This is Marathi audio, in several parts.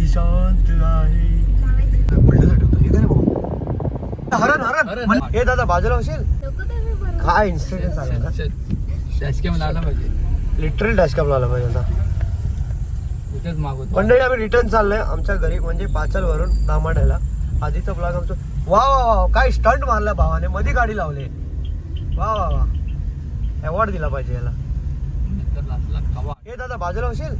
ती शांत आहे. हरण हरण हे दादा बाजूला होशील काय इन्सिडेंट झाला ना. डॅशकॅम लावला पाहिजे, लिटरली डॅशकॅम लावला पाहिजे आता. कुठेच मागवतो मंडळी आम्ही रिटर्न चाललोय आमच्या घरी म्हणजे पाचल वरून दामाड्याला. आधीचा ब्लॉग आमचं वा वा वा काय स्टंट मारला भावाने, मध्ये गाडी लावली. वा वा वा अवॉर्ड दिला पाहिजे याला. हे दादा बाजूला होशील.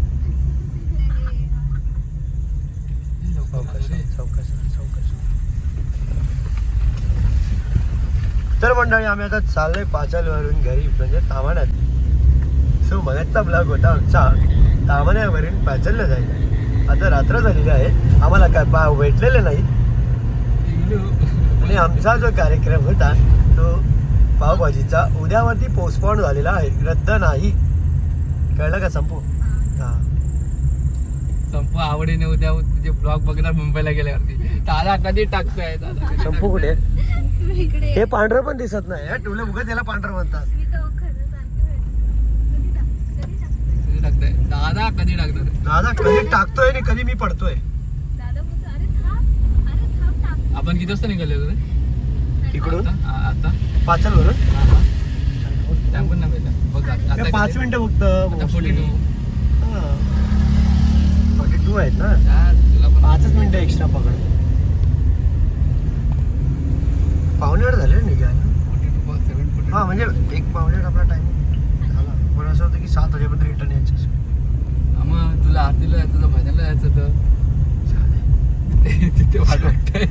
तर मंडळी आम्ही आता चाललोय पाचल वरून घरी म्हणजे तामाण्यात. सो मगाचा ब्लॉग होता आमचा तामाण्यावरून पाचलला जायला. आता रात्र झालेली आहे, आम्हाला काय भेटलेले नाही. आणि आमचा जो कार्यक्रम होता तो पावभाजीचा उद्यावरती पोस्टपोन झालेला आहे, रद्द नाही. कळलं का संपू? हा संपू आवडीने उद्या तुझे ब्लॉग बघणार मुंबईला गेल्यावरती. दादा कधी टाकतोय दादा? संपू कुठे? हे पांढरं पण दिसत नाही. तुला उगाच त्याला पांढरं म्हणतात. टाकतोय दादा, कधी टाकणार? दादा कधी टाकतोय आणि कधी मी पडतोय. आपण किती वाजता निघालेलो रे तिकडून? आता पाचल वरून टाइम पण नाही भेटला बघ. आता 5 मिनिटं फक्त. 42 42 आहेत ना. तुला पण 5 मिनिटं एक्स्ट्रा पकड. पावणे 8 झाले निघायला. 42, हा म्हणजे 1-1.5 आपला टाइम झाला. पण असं होतं की 7 वाजेपर्यंत रिटर्न यायचं. मग तुला आरतीला जायचं होतं, भजनला जायचं होतं. तिथे वाट बघताय,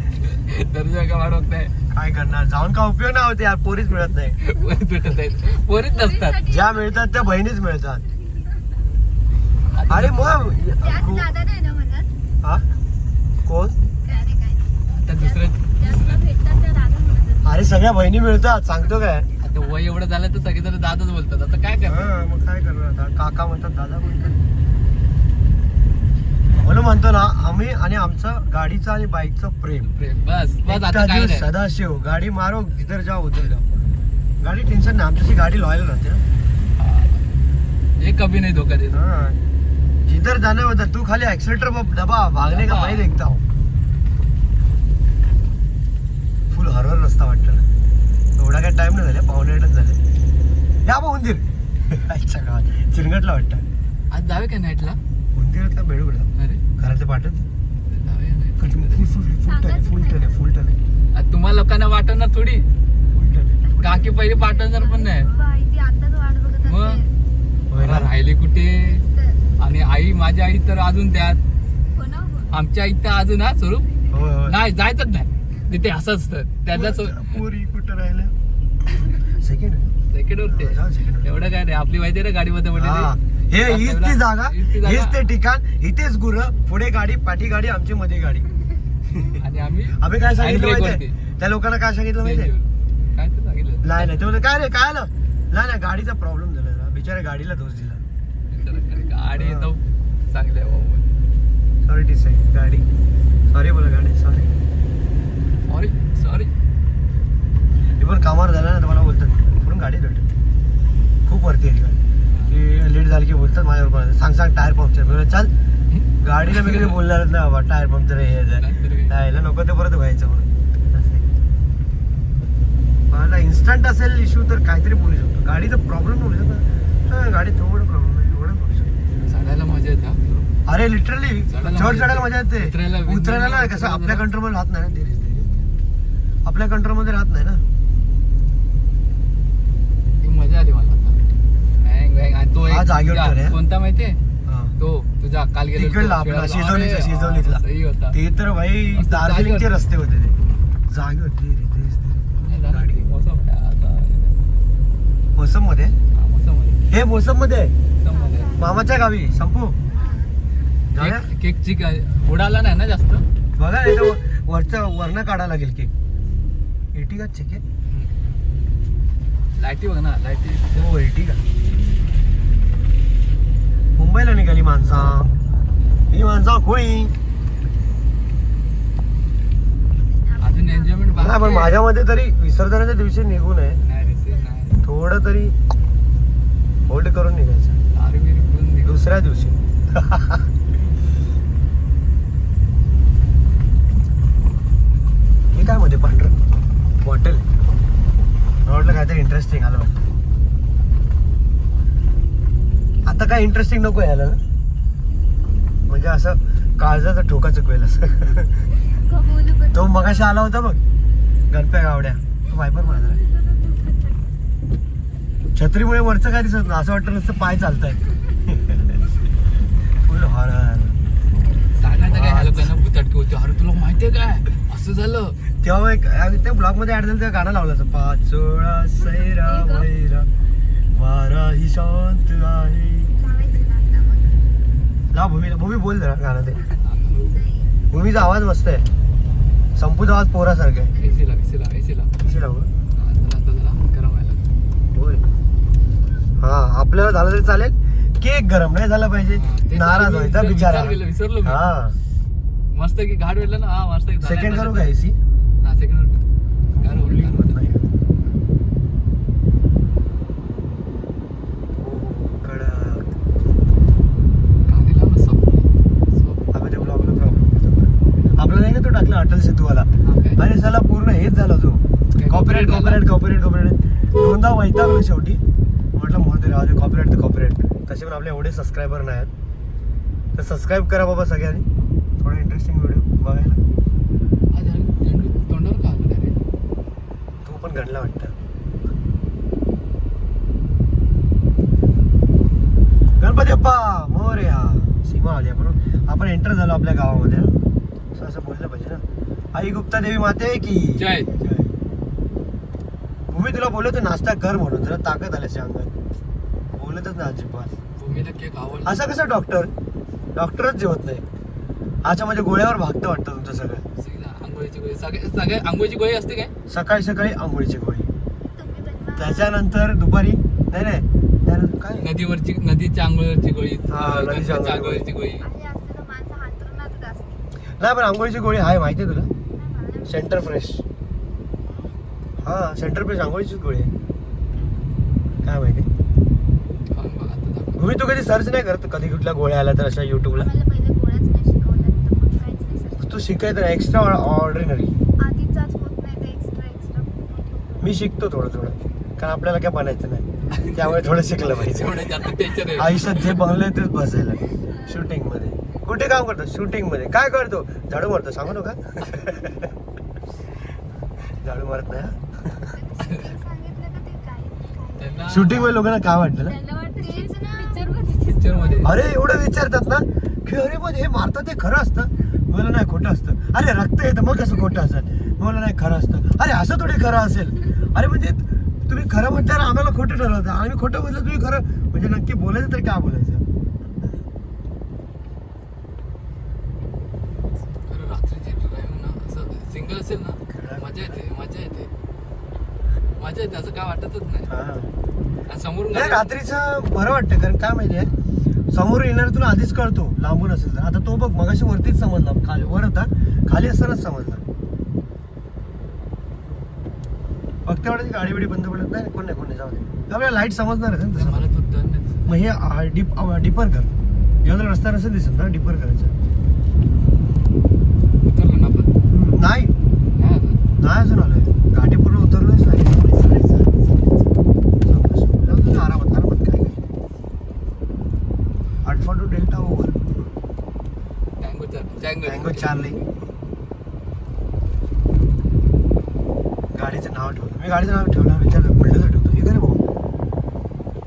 दर्जा का वाट बघताय. काय करणार, जाऊन का उपयोग नाही होते यार. पोरीच मिळत नाही. पोरीच भेटत आहेत, पोरीच नसतात. ज्या मिळतात त्या बहिणीच मिळतात. अरे मग हा कोण? आता दुसरं अरे सगळ्या बहिणी मिळतात सांगतो काय. आता वय एवढं झालं तर सगळेजण दादाच बोलतात. आता काय करणार? मग काय करणार आता. काका म्हणतात, दादा म्हणतात. म्हणून म्हणतो ना आम्ही आणि आमचं गाडीचं आणि बाईकचं प्रेम. बस बस आता काय नाही. सदाशिव गाडी मारो जिधर जाओ उधर जाओ. गाडी टेन्शन नाही, आमच्याशी गाडी लॉयल राहते ना. एक कभी नाही धोका देत. जिधर जाना होता तू खाली एक्सेलेटर दबा, भागने का मैं देखता हूँ. फुल हरर रस्ता वाटतं ना. एवढा काय टाइम नाही झाला, 7:45 झाले. या बा उंदीर अच्छा गावात चिरंगटला वाटतं. आज जावे का नाईटला? उंदीरला भेडू कुठं? अरे घरातले पाठवत जावे नाही. फुल टने. आज तुम्हाला लोकांना वाटवणार थोडी. काकी पहिले पाठवणार पण नाही. मग मला राहिली कुठे? आणि आई, माझी आई तर अजून त्यात. आमची आई तर अजून हा स्वरूप नाही जायचंच नाही तिथे. असं असतं त्याला. पोरी कुठं राहिल्या? सेकंड वरती एवढं काय नाही. आपली माहिती ना गाडीमध्ये हे हीच ती जागा, हेच ते ठिकाण, इथेच गुर, पुढे गाडी, पाठी गाडी, आमची मध्ये गाडी. आणि आम्ही काय सांगितलं माहितीये त्या लोकांना? काय सांगितलं माहितीये? काय तर सांगितलं नाही ते बोलले काय रे काय आलं. नाही गाडीचा प्रॉब्लेम झाला. बिचाऱ्या गाडीला दोष दिला. गाडी एकदम चांगली आहे. सॉरी टी साईड गाडी. सॉरी बोला गाडी. सॉरी हे पण कामावर झालं ना तर मला बोलतात म्हणून गाडी भेटत. खूप वरती आहे गाडी. की लेट झाली की बोलतात माझ्यावर. सांग टायर पंक्चर. बरं चाल गाडीला मी कधी बोलणारच नाही बाबा. टायर पंक्चर हे जायला नको ते परत व्हायचं म्हणून. मला इन्स्टंट असेल इश्यू तर काहीतरी बोलू शकतो. गाडीचा प्रॉब्लेम बोलू शकतो. गाडी थोडं प्रॉब्लेम आहे एवढं बोलू शकतो. चढायला मजा येते. अरे लिटरली चढायला मजा येते. उतरायला कसं आपल्या कंट्रोलमध्ये राहत नाही ना. ते आपल्या कंट्रोलमध्ये राहत नाही ना. मजा आली मला. तो हा जागेवर कोणता माहितीये? तो तुझा काल गेलो तिकडला आपला शिजवलीतला. ते तर भाई दार्जिलिंगचे रस्ते होते ते. जागेवर मोसम मध्ये. हे मोसम मध्ये मामाच्या गावी संपू. केकची उडाला नाही ना जास्त. बघा नाही तर वरनं काढायला लागेल केक. Ertiga check. लाईटी बघ ना. लाईटी हो एर्टिगा. मुंबईला निघाली माणसा. ही माणसा खोळी. अजून एन्जॉयमेंट नाही पण माझ्यामध्ये तरी विसर्जनाच्या दिवशी निघू नये. थोडं तरी होल्ड करून निघायचं दुसऱ्या दिवशी. काय ते इंटरेस्टिंग आलं वाटतं. आता काय इंटरेस्टिंग नको यायला ना, म्हणजे असं काळजाचा ठोका चुकवेल असं. तो मगाशी आला होता बघ गणप्या गावड्या, तो वायपर म्हणा. छत्रीमुळे वरचं काय दिसत नाही, असं वाटतं नुसतं पाय चालताय. फुल हॉरर. सांगायचं काय ह्या लोकांना भुताटकी होती. अरे तुला माहितीये काय असं झालं तेव्हा एक त्या ब्लॉग मध्ये ऍड झालं, तेव्हा गाणं लावलं असं, पाचोळा सैरा वैरा वारा ही शांत आहे. लाव भूमीला, भूमी बोल जरा गाणं ते. भूमीचा आवाज मस्त आहे, संपूचा आवाज पोरासारखा आहे. एसीला कशी लावू जरा गरम व्हायला. होय. हा आपल्याला झालं तरी चालेल, केक गरम नाही झाला पाहिजे. नाराज व्हायचा बिचारा. विसरलो मी. हा मस्त की घाट भेटला ना. हा मस्त सेकंड करू का एसी? हा सेकंड होत नाही. आपला नाही का तो टाकला अटल सेतूवाला, आणि साला पूर्ण हेच झाला तो कॉपीराईट. दोनदा वैतागलो शेवटी. म्हटलं मोठे राहू कॉपीराईट तर कॉपीराईट. तसे पण आपले एवढे सबस्क्रायबर नाही आहेत, तर सबस्क्राईब करा बाबा सगळ्यांनी. थोडं इंटरेस्टिंग व्हिडिओ बघायला. तोंडावर का आलं रे? तो पण घडला वाटतं. गणपती बाप्पा मोरया. सीमा आली आपण एंटर झालो आपल्या गावामध्ये. असं बोललं पाहिजे ना. आई गुप्ता देवी माते की जय. भूमी तुला बोललो नाश्ता कर म्हणून, जरा ताकद आल्याची अंगात. बोलतच ना अजिबात. भूमीला केक आवडला. असं कसं डॉक्टरच जेवत नाही. अच्छा म्हणजे गोळ्यावर भागतं वाटतं तुमचं सगळं. आंघोळीची गोळी सगळे आंघोळीची गोळी असते काय? सकाळी आंघोळीची गोळी, त्याच्यानंतर दुपारी नाही काय नदीच्या आंघोळीची गोळी. नदीच्या आंघोळीची गोळी नाही, पण आंघोळीची गोळी आहे माहिती आहे तुला? Centre fresh. हा सेंटर फ्रेश आंघोळीचीच गोळी आहे. काय माहिती तुम्ही तू कधी सर्च नाही करत कधी कुठल्या गोळ्या आल्या तर अशा युट्यूबला? तू शिकायचं एक्स्ट्रा ऑर्डिनरी. मी शिकतो थोडं कारण आपल्याला काय बनायचं नाही, त्यामुळे थोडं शिकलं पाहिजे. आयुष्यात जे बनलंय तेच बसायला. शूटिंग मध्ये कुठे काम करतो? शूटिंग मध्ये काय करतो? झाडू मारतो. सांगू नका झाडू मारत नाही. शूटिंग मध्ये लोकांना काय वाटतं ना, अरे एवढं विचारतात ना की अरे पण हे मारतात ते खरं असतं? मला नाही, खोटं असतं. अरे रक्त येतं मग कसं खोटं असेल? मला नाही, खरं असतं. अरे असं थोडी खरं असेल. अरे म्हणजे तुम्ही खरं म्हटल्यावर आम्हाला खोटं ठरवतं, आम्ही खोटं बोललं तुम्ही खरं, म्हणजे नक्की बोलायचं तरी काय बोलायचं? सिंगल असेल ना मजा येते असं काय वाटतच नाही. समोरून रात्रीचं बरं वाटतं, कारण काय माहितीये समोर येणार तुला आधीच कळतो लांबून असेल तर. आता तो बघ मगाशी वरतीच समजला, खाली वर होता, खाली असतानाच समजला. फक्त एवढं गाडी बिडी बंद पडत नाही. कोण नाही जाऊ दे, आपल्याला लाईट समजणार आहे ना. मला तो टर्न नाही दिसत. मग हे डिपर कर, जेव्हा रस्ता नसेल दिसत ना डिपर करायचं. उतरलो ना आपण? नाही अजून आलोय, गाडी पूर्ण उतरलोच नाही. आरामात काय alpha two delta over tango Charlie. गाडीचं नाव ठेवलं मी, गाडीचं नाव ठेवलं विचार बुलडोझर ठेवतो. हे काय रे भाऊ,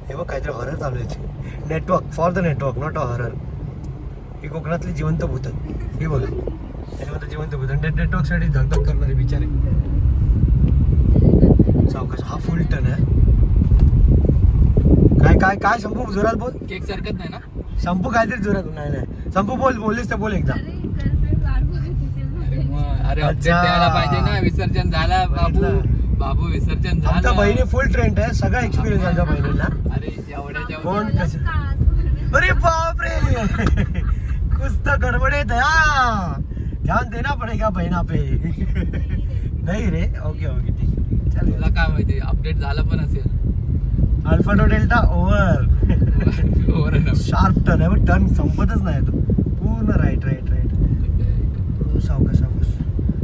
हे बघ काहीतरी हॉरर चालू आहे. Network for the network not a horror. ही कोकणातली जिवंत भूत, हे बघा त्याच्यामध्ये जिवंत भूत. नेटवर्कसाठी धगधग करणारे बिचारे. सावकाश, हा फुल टर्न आहे. काय शंभू जोरात बोल. केक सरकत नाही ना शंभू? काहीतरी जोरात नाही शंभू बोललीस तर बोल एकदा. अरे अपडेट द्यायला पाहिजे ना. विसर्जन झाला बाबू विसर्जन झालं. आमच्या बहिणी फुल ट्रेंड आहे, सगळा एक्सपिरियन्स आमच्या बहिणीला. अरे एवढ्याच्या कोण कसे, अरे बापरे कुछ तो गडबडे दया, ध्यान देना पडेगा बहिणा पे. नाही रे, ओके ठीक आहे. तुला काय माहिती अपडेट झाला पण असेल. Alpha two delta over sharp turn आहे, पण टर्न संपतच नाही तो पूर्ण. राईट सावकाश.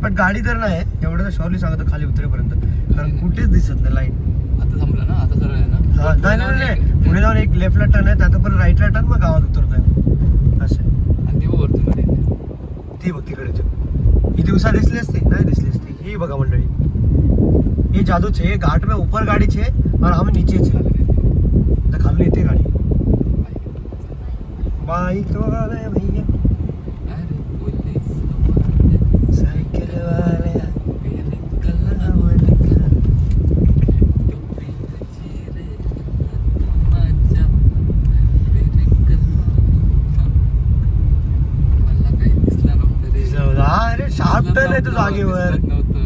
पण गाडी तर नाही एवढं तर शॉर्ली सांगतो खाली उतरेपर्यंत, कारण कुठेच दिसत नाही लाईट. इथं थांबला ना, आता सरळ आहे ना. नाही पुढे जाऊन एक लेफ्टला टर्न आहे, त्यात पण राईटला टर्न, मग गावात उतरतोय असं. आणि ते वरतून मध्ये येते. ती बघ तिकडे ही दिवसा दिसली असते, नाही दिसली असती. ही बघा मंडळी, ये जादू छे, घाट में ऊपर गाड़ी छे और हम नीचे छे. तर खाली येते गाडी. बाईक वाले भैया, अरे पोलीस साइकिल वाले, मेरे कलावर लिखा. टोपीची रे माझ्या मेरे कलावर. मला काही दिसला नव्हतं रे. अरे शार्प टर्न आहे तू जागेवर. दिसत नव्हतं.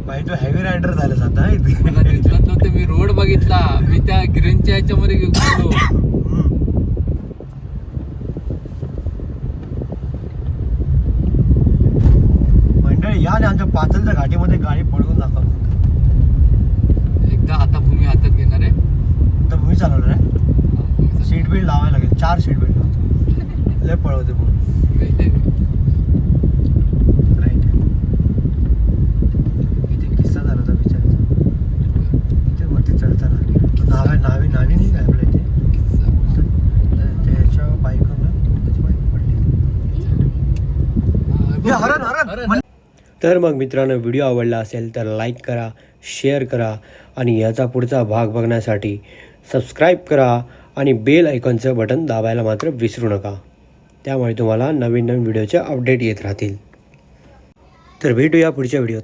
बाई तू हेवी रायडर झालास आता. मला दिसत नव्हतं. मी रोड बघितला, मी त्या ग्रीनच्या ह्याच्यामध्ये गेलो. मंडळी या आणि आमच्या पाचलच्या घाटीमध्ये गाडी पळवून दाखवत. एकदा आता भूमी हातात घेणार आहे. तर भूमी चालवणार आहे. सीट बेल्ट लावायला लागेल, 4 सीट बेल्ट लावतो. लय पळवते भूमी. राईट. इथे किस्सा झाला होता बिचाराचा. इथे वरती चढताना नावी नाही काय आपल्या इथे. तर त्याच्या बाईकवर त्याची बाईक पडली. हरण. तर मग मित्रांनो, व्हिडिओ आवडला असेल तर लाईक करा, शेअर करा आणि याचा पुढचा भाग बघण्यासाठी सबस्क्राईब करा आणि बेल आयकॉनचं बटन दाबायला मात्र विसरू नका. त्यामुळे तुम्हाला नवीन व्हिडिओचे अपडेट येत राहतील. तर भेटूया पुढच्या व्हिडिओत.